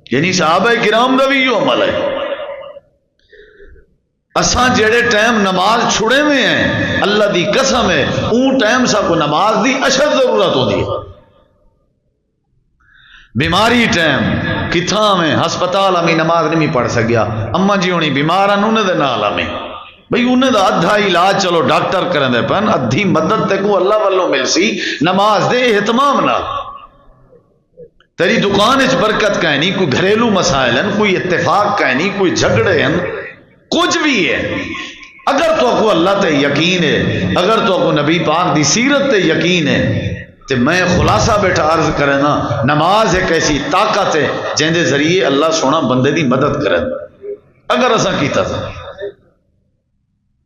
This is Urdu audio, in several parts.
یعنی صحابہ کرام دا بھی یہ عمل ہے۔ اساں جڑے ٹائم نماز چھڑے ہوئے ہیں اللہ دی قسم ہے اون ٹائم سا کو نماز دی اشد ضرورت ہوتی ہے۔ بیماری ٹائم کتھاں میں ہسپتال ہمیں نماز نہیں پڑھ سکیا، اما جی ہونی بیمار ہیں انہیں دے نال ہمیں بھئی انہیں دا ادھا علاج چلو ڈاکٹر کریں دے پن ادھی مدد تے کو اللہ والوں مل سی نماز دے اہتمام نہ۔ تیری دکان اچ برکت کا نہیں، کوئی گھریلو مسائل ہیں، کوئی اتفاق کا نہیں، کوئی جھگڑے ہیں، کچھ بھی ہے، اگر تو کو اللہ تے یقین ہے، اگر تو کو نبی پاک دی سیرت تے یقین ہے تو میں خلاصہ بیٹھا عرض کرے نا نماز ایک ایسی طاقت ہے جن دے ذریعے اللہ سونا بندے دی مدد کرے۔ اگر ایسا کیتا تھا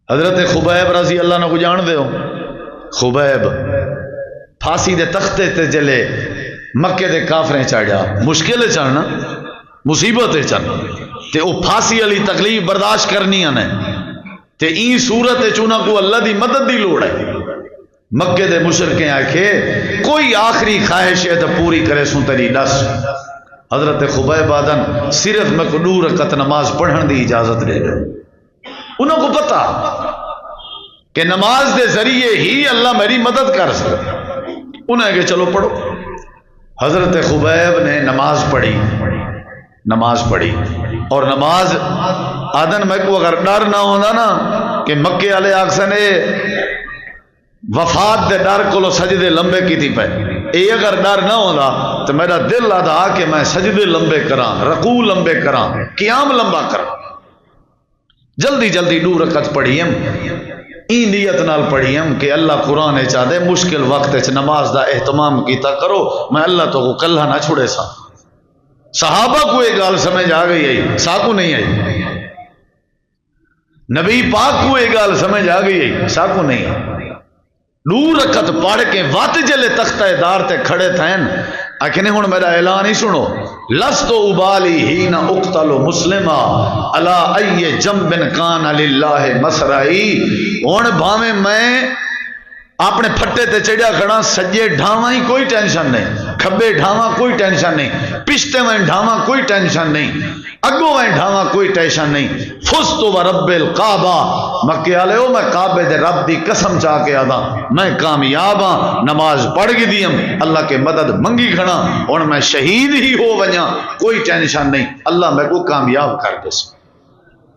حضرت خبیب رضی اللہ نے کو جان دے ہو، خبیب پھانسی دے تختے تے جلے مکے دے کافریں چڑھا، مشکل ہے چڑھنا، مصیبت ہے چڑھنا تے او پھانسی علی تکلیف برداشت کرنی ہے تے این صورت چونا کو اللہ دی مدد دی لوڑ ہے۔ مکے دے مشرکیں آکھے کوئی آخری خواہش ہے تو پوری کرے سن تیری دس۔ حضرت خبیب آدن صرف میں کو 2 رکعت نماز پڑھن دی اجازت دے دے، انہوں کو پتا کہ نماز دے ذریعے ہی اللہ میری مدد کر سکتا، انہیں کہ چلو پڑھو۔ حضرت خبیب نے نماز پڑھی اور نماز آدن میں کو اگر ڈر نہ ہونا نا کہ مکے والے آکسنے وفات دے ڈر کو سجدے لمبے کی تھی پہ، اے اگر ڈر نہ ہونا تو میرا دل آدھا کہ میں سجدے لمبے کراں، رکوع لمبے کراں، قیام لمبا کراں۔ جلدی 2 رکعت پڑھیم این نیت نال پڑھیم کہ اللہ قرآن چاہدے مشکل وقت نماز دا اہتمام کیتا کرو، میں اللہ تو کو کلہ نہ چھوڑے سا۔ صحابہ کو ایک گال سمجھ آ گئی ہے، ساکو نہیں آئی، نبی پاک کو ایک گال سمجھ آ گئی ہے، ساکو نہیں آئی۔ 2 رکعت پڑھ کے وات جلے تختہ دار تے کھڑے تھین آکھنے ہون میرا اعلان ہی سنو، لستو ابالی ہی نہ اقتل مسلمہ علا ای جنب کان للہ مسرائی۔ ہون بھاویں میں اپنے پھٹے تے چڑھیا کھڑا، سجے ڈھاواں ہی کوئی ٹینشن نہیں، کھبے ڈھاواں کوئی ٹینشن نہیں، پشتے میں ڈھاواں کوئی ٹینشن نہیں، اگوں میں ڈھاواں کوئی ٹینشن نہیں۔ فزت ورب الکعبہ، مکے والے ہو میں کعبے دے رب دی قسم چاہ کے آدا میں کامیاب ہاں، نماز پڑھ گئی دیم اللہ کے مدد منگی کھڑا، اور میں شہید ہی ہو ونیا کوئی ٹینشن نہیں، اللہ میں کو کامیاب کر دے۔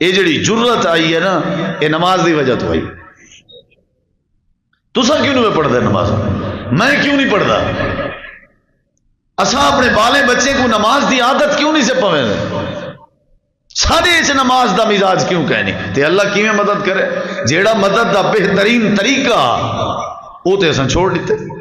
یہ جڑی جرت آئی ہے نا یہ نماز دی وجہ تو آئی۔ تسا کیوں نہیں پڑھتا نماز؟ میں کیوں نہیں پڑھتا؟ اساں اپنے بالے بچے کو نماز دی عادت کیوں نہیں سے پویں؟ سارے اس نماز دا مزاج کیوں کہنی تے اللہ کیویں مدد کرے؟ جیڑا مدد دا بہترین طریقہ وہ تے اساں چھوڑ دیتے۔